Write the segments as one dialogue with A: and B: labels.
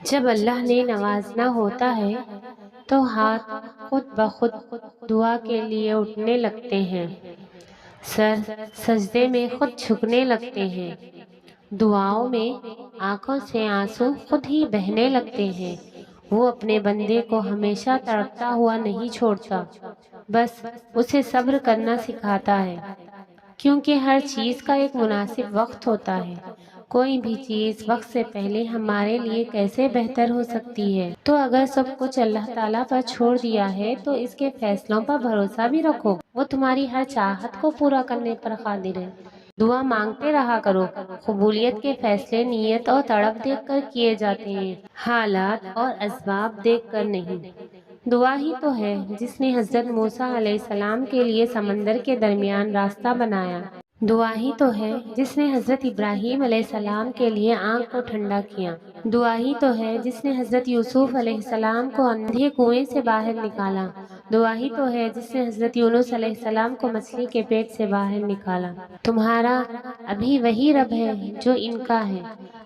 A: جب اللہ نے نوازنا ہوتا ہے تو ہاتھ خود بخود دعا کے لیے اٹھنے لگتے ہیں، سر سجدے میں خود جھکنے لگتے ہیں، دعاؤں میں آنکھوں سے آنسو خود ہی بہنے لگتے ہیں۔ وہ اپنے بندے کو ہمیشہ تڑپتا ہوا نہیں چھوڑتا، بس اسے صبر کرنا سکھاتا ہے، کیونکہ ہر چیز کا ایک مناسب وقت ہوتا ہے۔ کوئی بھی چیز وقت سے پہلے ہمارے لیے کیسے بہتر ہو سکتی ہے؟ تو اگر سب کچھ اللہ تعالیٰ پر چھوڑ دیا ہے تو اس کے فیصلوں پر بھروسہ بھی رکھو، وہ تمہاری ہر چاہت کو پورا کرنے پر قادر ہے۔ دعا مانگتے رہا کرو، قبولیت کے فیصلے نیت اور تڑپ دیکھ کر کیے جاتے ہیں، حالات اور اسباب دیکھ کر نہیں۔ دعا ہی تو ہے جس نے حضرت موسیٰ علیہ السلام کے لیے سمندر کے درمیان راستہ بنایا۔ دعا ہی تو ہے جس نے حضرت ابراہیم علیہ السلام کے لیے آگ کو ٹھنڈا کیا۔ دعا ہی تو ہے جس نے حضرت یوسف علیہ السلام کو اندھے کنویں سے باہر نکالا۔ دعا ہی تو ہے جس نے حضرت یونس علیہ السلام کو مچھلی کے پیٹ سے باہر نکالا۔ تمہارا ابھی وہی رب ہے جو ان کا ہے،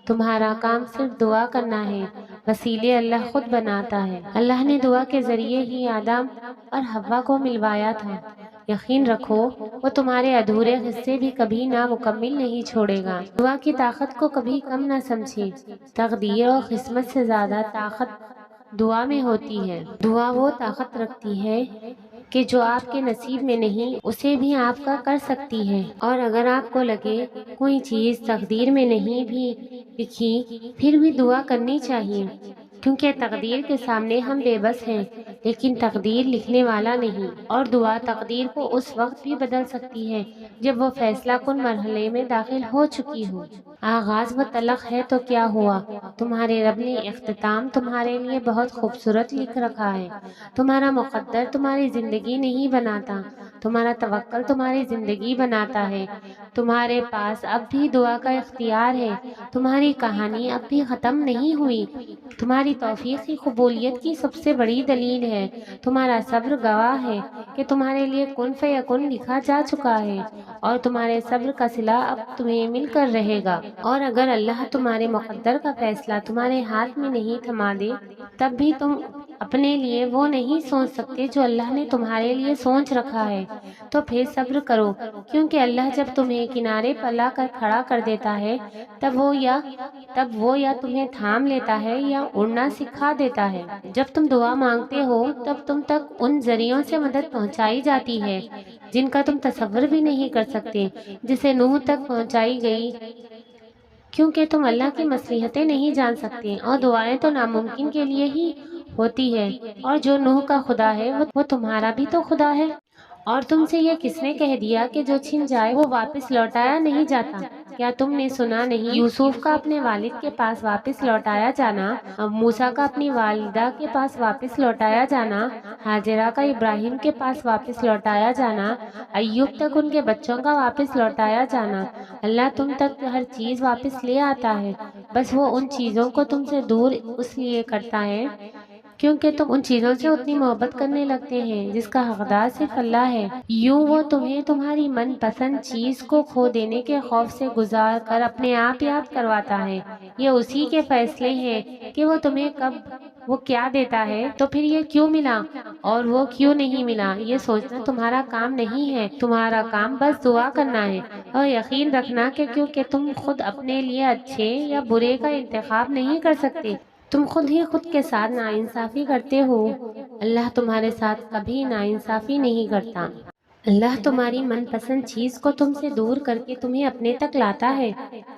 A: تمہارا کام صرف دعا کرنا ہے، وسیلے اللہ خود بناتا ہے۔ اللہ نے دعا کے ذریعے ہی آدم اور حوا کو ملوایا تھا۔ یقین رکھو وہ تمہارے ادھورے حصے بھی کبھی نامکمل نہیں چھوڑے گا۔ دعا کی طاقت کو کبھی کم نہ سمجھیں، تقدیر اور قسمت سے زیادہ طاقت دعا میں ہوتی ہے۔ دعا وہ طاقت رکھتی ہے کہ جو آپ کے نصیب میں نہیں اسے بھی آپ کا کر سکتی ہے۔ اور اگر آپ کو لگے کوئی چیز تقدیر میں نہیں بھی لکھی، پھر بھی دعا کرنی چاہیے، کیونکہ تقدیر کے سامنے ہم بے بس ہیں، لیکن تقدیر لکھنے والا نہیں۔ اور دعا تقدیر کو اس وقت بھی بدل سکتی ہے جب وہ فیصلہ کن مرحلے میں داخل ہو چکی ہو۔ آغاز و تلخ ہے تو کیا ہوا، تمہارے رب نے اختتام تمہارے لیے بہت خوبصورت لکھ رکھا ہے۔ تمہارا مقدر تمہاری زندگی نہیں بناتا، تمہارا توکل تمہاری زندگی بناتا ہے۔ تمہارے پاس اب بھی دعا کا اختیار ہے، تمہاری کہانی اب بھی ختم نہیں ہوئی۔ تمہاری توفیق کی قبولیت کی سب سے بڑی دلیل ہے، تمہارا صبر گواہ ہے کہ تمہارے لیے کن فیکن لکھا جا چکا ہے، اور تمہارے صبر کا صلہ اب تمہیں مل کر رہے گا۔ اور اگر اللہ تمہارے مقدر کا فیصلہ تمہارے ہاتھ میں نہیں تھما دے، تب بھی تم اپنے لیے وہ نہیں سوچ سکتے جو اللہ نے تمہارے لیے سوچ رکھا ہے۔ تو پھر صبر کرو، کیونکہ اللہ جب تمہیں کنارے پر لا کر کھڑا کر دیتا ہے تب وہ یا تمہیں تھام لیتا ہے یا اڑنا سکھا دیتا ہے۔ جب تم دعا مانگتے ہو تب تم تک ان ذریعوں سے مدد پہنچائی جاتی ہے جن کا تم تصور بھی نہیں کر سکتے، جسے نوح تک پہنچائی گئی، کیونکہ تم اللہ کی مصلحتیں نہیں جان سکتے، اور دعائیں تو ناممکن کے لیے ہی ہوتی ہے۔ اور جو نوح کا خدا ہے وہ تمہارا بھی تو خدا ہے۔ اور تم سے یہ کس نے کہہ دیا کہ جو چھن جائے وہ واپس لوٹایا نہیں جاتا؟ کیا تم نے سنا نہیں یوسف کا اپنے والد کے پاس واپس لوٹایا جانا، موسیٰ کا اپنی والدہ کے پاس واپس لوٹایا جانا، ہاجرہ کا ابراہیم کے پاس واپس لوٹایا جانا، ایوب تک ان کے بچوں کا واپس لوٹایا جانا؟ اللہ تم تک ہر چیز واپس لے آتا ہے، بس وہ ان چیزوں کو تم سے دور اس لیے کرتا ہے کیونکہ تم ان چیزوں سے اتنی محبت کرنے لگتے ہیں جس کا حقدار صرف اللہ ہے۔ یوں وہ تمہیں تمہاری من پسند چیز کو کھو دینے کے خوف سے گزار کر اپنے آپ یاد کرواتا ہے۔ یہ اسی کے فیصلے ہیں کہ وہ تمہیں کب وہ کیا دیتا ہے، تو پھر یہ کیوں ملا اور وہ کیوں نہیں ملا، یہ سوچنا تمہارا کام نہیں ہے۔ تمہارا کام بس دعا کرنا ہے، اور یقین رکھنا کہ کیونکہ تم خود اپنے لیے اچھے یا برے کا انتخاب نہیں کر سکتے، تم خود ہی خود کے ساتھ ناانصافی کرتے ہو۔ اللہ تمہارے ساتھ کبھی ناانصافی نہیں کرتا۔ اللہ تمہاری من پسند چیز کو تم سے دور کر کے تمہیں اپنے تک لاتا ہے۔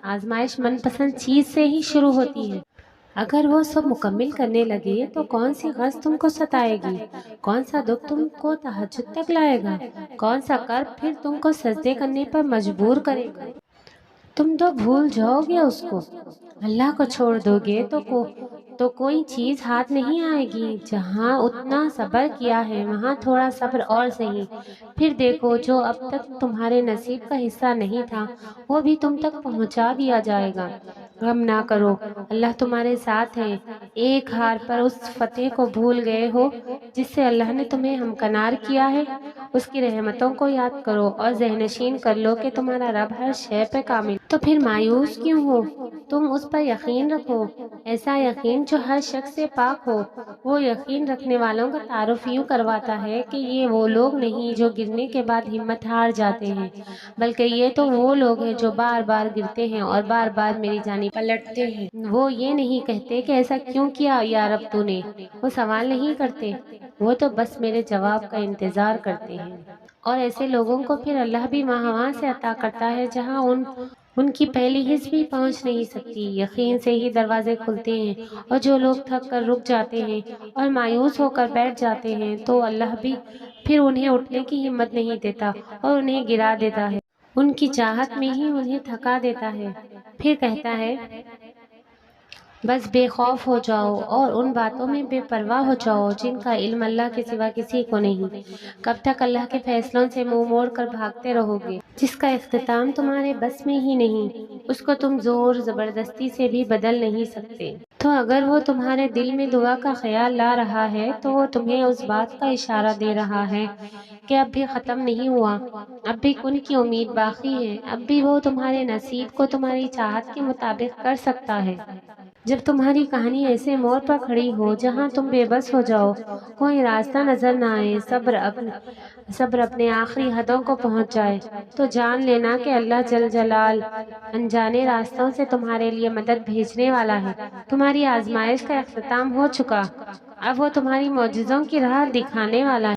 A: آزمائش من پسند چیز سے ہی شروع ہوتی ہے۔ اگر وہ سب مکمل کرنے لگے تو کون سی غرض تم کو ستائے گی، کون سا دکھ تم کو تہجد تک لائے گا، کون سا کرب پھر تم کو سجدے کرنے پر مجبور کرے گا؟ تم تو بھول جاؤ گے اس کو، اللہ کو چھوڑ دو گے تو کوئی چیز ہاتھ نہیں آئے گی۔ جہاں اتنا صبر کیا ہے وہاں تھوڑا صبر اور سہی، پھر دیکھو جو اب تک تمہارے نصیب کا حصہ نہیں تھا وہ بھی تم تک پہنچا دیا جائے گا۔ غم نہ کرو، اللہ تمہارے ساتھ ہے۔ ایک ہار پر اس فتح کو بھول گئے ہو جس سے اللہ نے تمہیں ہمکنار کیا ہے؟ اس کی رحمتوں کو یاد کرو اور ذہن نشین کر لو کہ تمہارا رب ہر شے پہ کامل۔ تو پھر مایوس کیوں ہو؟ تم اس پر یقین رکھو، ایسا یقین جو ہر شخص سے پاک ہو۔ وہ یقین رکھنے والوں کا تعارف یوں کرواتا ہے کہ یہ وہ لوگ نہیں جو گرنے کے بعد ہمت ہار جاتے ہیں، بلکہ یہ تو وہ لوگ ہیں جو بار بار گرتے ہیں اور بار بار میری جانب پلٹتے ہیں۔ وہ یہ نہیں کہتے کہ ایسا کیوں کیا یا رب تو نے، وہ سوال نہیں کرتے، وہ تو بس میرے جواب کا انتظار کرتے ہیں۔ اور ایسے لوگوں کو پھر اللہ بھی وہاں سے عطا کرتا ہے جہاں ان کی پہلی حس بھی پہنچ نہیں سکتی۔ یقین سے ہی دروازے کھلتے ہیں، اور جو لوگ تھک کر رک جاتے ہیں اور مایوس ہو کر بیٹھ جاتے ہیں تو اللہ بھی پھر انہیں اٹھنے کی ہمت نہیں دیتا اور انہیں گرا دیتا ہے، ان کی چاہت میں ہی انہیں تھکا دیتا ہے۔ پھر کہتا ہے بس بے خوف ہو جاؤ اور ان باتوں میں بے پرواہ ہو جاؤ جن کا علم اللہ کے سوا کسی کو نہیں۔ کب تک اللہ کے فیصلوں سے منہ موڑ کر بھاگتے رہو گے جس کا اختتام تمہارے بس میں ہی نہیں، اس کو تم زور زبردستی سے بھی بدل نہیں سکتے۔ تو اگر وہ تمہارے دل میں دعا کا خیال لا رہا ہے تو وہ تمہیں اس بات کا اشارہ دے رہا ہے کہ اب بھی ختم نہیں ہوا، اب بھی ان کی امید باقی ہے، اب بھی وہ تمہارے نصیب کو تمہاری چاہت کے مطابق کر سکتا ہے۔ جب تمہاری کہانی ایسے موڑ پر کھڑی ہو جہاں تم بے بس ہو جاؤ، کوئی راستہ نظر نہ آئے، صبر اپنے آخری حدوں کو پہنچ جائے، تو جان لینا کہ اللہ جل جلال انجانے راستوں سے تمہارے لیے مدد بھیجنے والا ہے۔ تمہاری آزمائش کا اختتام ہو چکا، اب وہ تمہاری معجزوں کی راہ دکھانے والا ہے۔